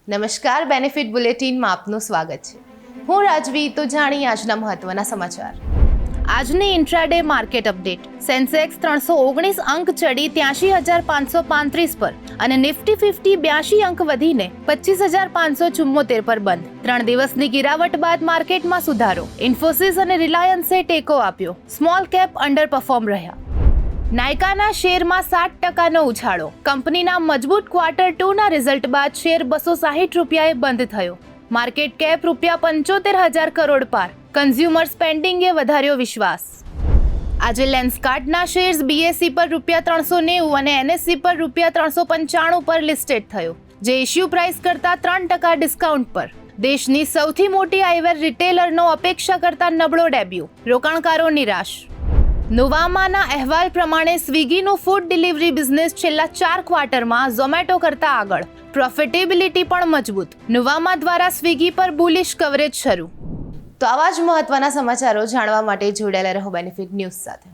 નમસ્કાર, બેનિફિટ બુલેટિનમાં આપનું સ્વાગત છે. હું રાજવી. તો જાણીએ આજના મહત્વના સમાચાર. આજની ઇન્ટ્રાડે માર્કેટ અપડેટ. સેન્સેક્સ 319 અંક ચડી 83,535 પર અને નિફ્ટી 50 82 અંક વધીને 25,574 પર બંધ. 3 દિવસની ગિરાવટ બાદ માર્કેટમાં સુધારો. ઇન્ફોસિસ અને રિલાયન્સે ટેકો આપ્યો. સ્મોલ કેપ અંડર પરફોર્મ રહ્યા. નાયકાના શેરમાં 7% ઉછાળો. કંપનીના મજબૂત ક્વાર્ટર 2ના રિઝલ્ટ બાદ શેર 260 રૂપિયાએ બંધ થયો. માર્કેટ કેપ ₹75,000 કરોડ પાર. કન્ઝ્યુમર સ્પેન્ડિંગે વધાર્યો વિશ્વાસ. આજે લેન્સકાર્ટના શેર્સ બીએસઈ પર ₹390 અને એનએસઈ પર ₹395 પર લિસ્ટેડ થયો, જે ઇશ્યુ પ્રાઇસ કરતાં 3% ડિસ્કાઉન્ટ પર. દેશની સૌથી મોટી આઈવેર રિટેલરનો અપેક્ષા કરતાં નબળો ડેબ્યુ. રોકાણકારો નિરાશ. નુવામાના અહેવાલ પ્રમાણે સ્વિગીનું ફૂડ ડિલિવરી બિઝનેસ છેલ્લા 4 ક્વાર્ટરમાં ઝોમેટો કરતાં આગળ. પ્રોફિટેબિલિટી પણ મજબૂત. નુવામા દ્વારા સ્વિગી પર બુલિશ કવરેજ શરૂ. તો આવા જ મહત્વના સમાચારો જાણવા માટે જોડાયેલા રહો બેનિફિટ ન્યૂઝ સાથે.